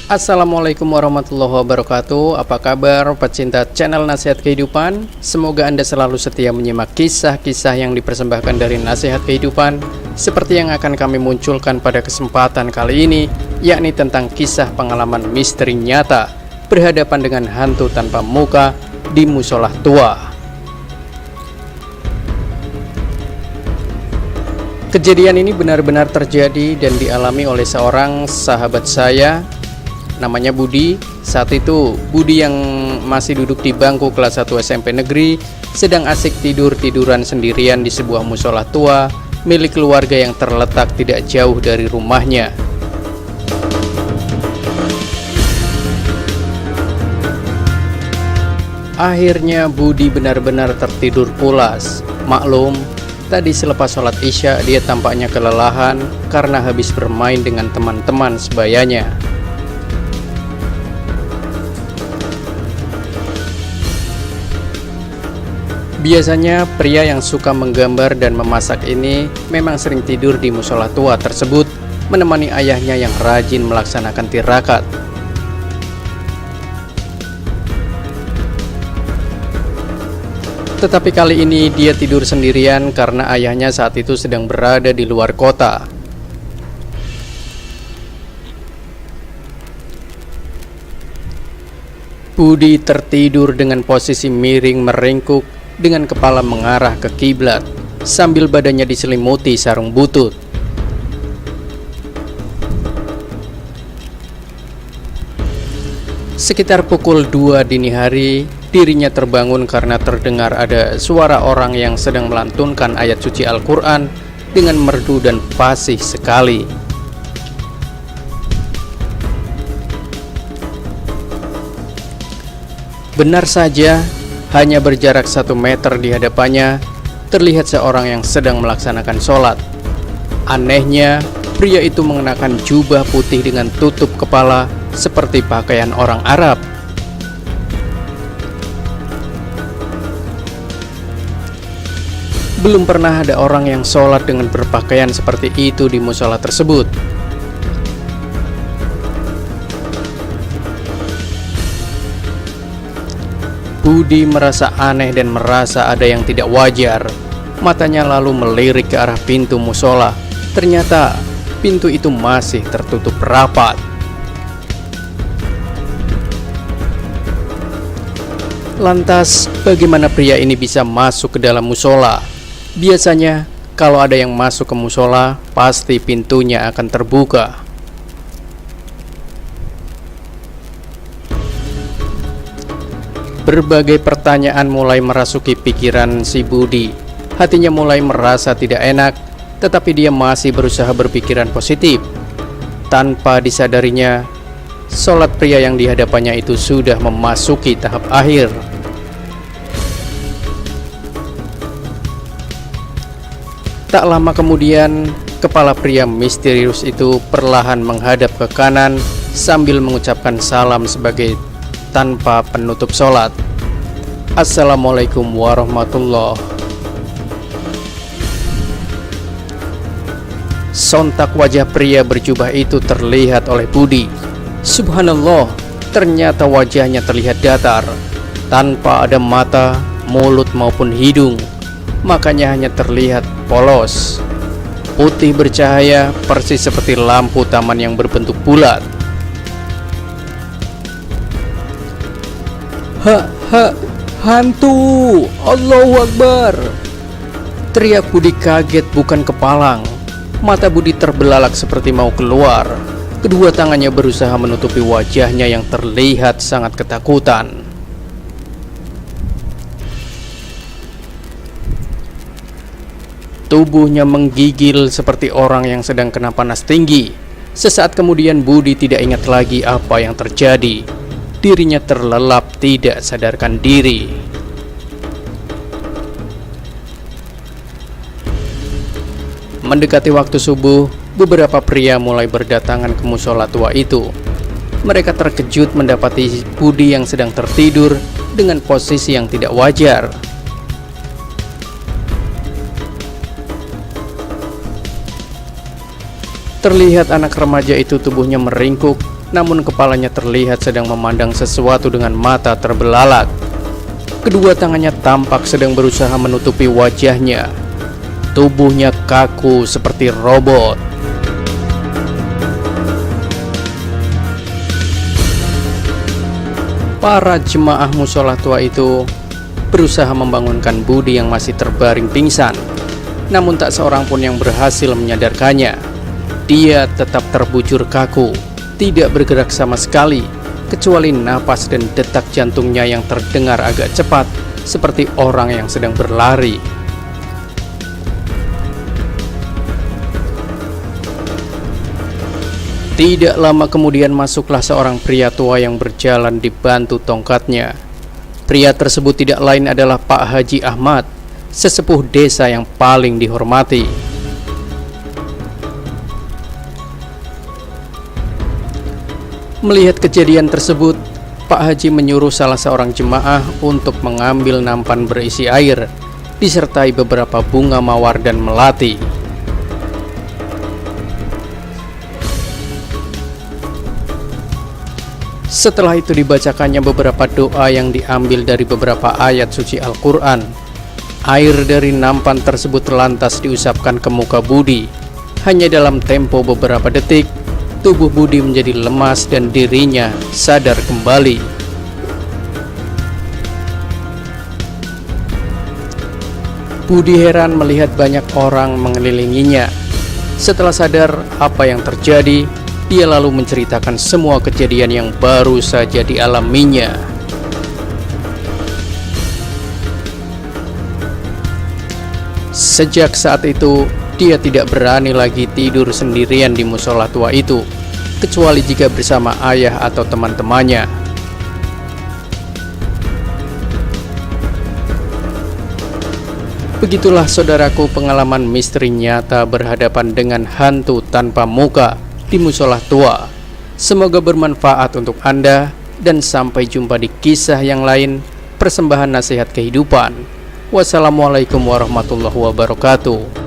Assalamualaikum warahmatullahi wabarakatuh. Apa kabar pecinta channel Nasihat Kehidupan? Semoga Anda selalu setia menyimak kisah-kisah yang dipersembahkan dari Nasihat Kehidupan, seperti yang akan kami munculkan pada kesempatan kali ini, yakni tentang kisah pengalaman misteri nyata berhadapan dengan hantu tanpa muka di musola tua. Kejadian ini benar-benar terjadi dan dialami oleh seorang sahabat saya, namanya Budi. Saat itu Budi yang masih duduk di bangku kelas 1 SMP negeri sedang asik tidur-tiduran sendirian di sebuah musola tua milik keluarga yang terletak tidak jauh dari rumahnya. Akhirnya Budi benar-benar tertidur pulas. Maklum, tadi selepas sholat isya dia tampaknya kelelahan karena habis bermain dengan teman-teman sebayanya. Biasanya pria yang suka menggambar dan memasak ini memang sering tidur di musola tua tersebut, menemani ayahnya yang rajin melaksanakan tirakat. Tetapi kali ini dia tidur sendirian karena ayahnya saat itu sedang berada di luar kota. Budi tertidur dengan posisi miring meringkuk dengan kepala mengarah ke kiblat sambil badannya diselimuti sarung butut. Sekitar pukul 2 dini hari, dirinya terbangun karena terdengar ada suara orang yang sedang melantunkan ayat suci Al-Quran dengan merdu dan fasih sekali. Benar saja, hanya berjarak 1 meter di hadapannya, terlihat seorang yang sedang melaksanakan sholat. Anehnya, pria itu mengenakan jubah putih dengan tutup kepala seperti pakaian orang Arab. Belum pernah ada orang yang sholat dengan berpakaian seperti itu di musola tersebut. Budi merasa aneh dan merasa ada yang tidak wajar. Matanya lalu melirik ke arah pintu musola. Ternyata pintu itu masih tertutup rapat. Lantas, bagaimana pria ini bisa masuk ke dalam musola? Biasanya, kalau ada yang masuk ke musola, pasti pintunya akan terbuka. Berbagai pertanyaan mulai merasuki pikiran si Budi. Hatinya mulai merasa tidak enak, tetapi dia masih berusaha berpikiran positif. Tanpa disadarinya, sholat pria yang dihadapannya itu sudah memasuki tahap akhir. Tak lama kemudian, kepala pria misterius itu perlahan menghadap ke kanan sambil mengucapkan salam sebagai tanpa penutup sholat. Assalamualaikum warahmatullahi. Sontak wajah pria berjubah itu terlihat oleh Budi. Subhanallah, ternyata wajahnya terlihat datar, tanpa ada mata, mulut maupun hidung. Makanya hanya terlihat polos, putih bercahaya persis seperti lampu taman yang berbentuk bulat. Hantu! Allahu Akbar! Teriak Budi kaget bukan kepalang. Mata Budi terbelalak seperti mau keluar. Kedua tangannya berusaha menutupi wajahnya yang terlihat sangat ketakutan. Tubuhnya menggigil seperti orang yang sedang kena panas tinggi. Sesaat kemudian Budi tidak ingat lagi apa yang terjadi. Dirinya terlelap tidak sadarkan diri. Mendekati waktu subuh, beberapa pria mulai berdatangan ke musola tua itu. Mereka terkejut mendapati Budi yang sedang tertidur dengan posisi yang tidak wajar. Terlihat anak remaja itu tubuhnya meringkuk namun kepalanya terlihat sedang memandang sesuatu dengan mata terbelalak. Kedua tangannya tampak sedang berusaha menutupi wajahnya. Tubuhnya kaku seperti robot. Para jemaah musola tua itu berusaha membangunkan Budi yang masih terbaring pingsan. Namun tak seorang pun yang berhasil menyadarkannya. Dia tetap terbujur kaku, tidak bergerak sama sekali, kecuali napas dan detak jantungnya yang terdengar agak cepat, seperti orang yang sedang berlari. Tidak lama kemudian masuklah seorang pria tua yang berjalan dibantu tongkatnya. Pria tersebut tidak lain adalah Pak Haji Ahmad, sesepuh desa yang paling dihormati. Melihat kejadian tersebut, Pak Haji menyuruh salah seorang jemaah untuk mengambil nampan berisi air, disertai beberapa bunga mawar dan melati. Setelah itu dibacakannya beberapa doa yang diambil dari beberapa ayat suci Al-Quran. Air dari nampan tersebut lantas diusapkan ke muka Budi. Hanya dalam tempo beberapa detik, tubuh Budi menjadi lemas dan dirinya sadar kembali. Budi heran melihat banyak orang mengelilinginya. Setelah sadar apa yang terjadi, dia lalu menceritakan semua kejadian yang baru saja dialaminya. Sejak saat itu, dia tidak berani lagi tidur sendirian di musola tua itu, kecuali jika bersama ayah atau teman-temannya. Begitulah saudaraku pengalaman misteri nyata berhadapan dengan hantu tanpa muka di musola tua. Semoga bermanfaat untuk Anda, dan sampai jumpa di kisah yang lain. Persembahan nasihat kehidupan. Wassalamualaikum warahmatullahi wabarakatuh.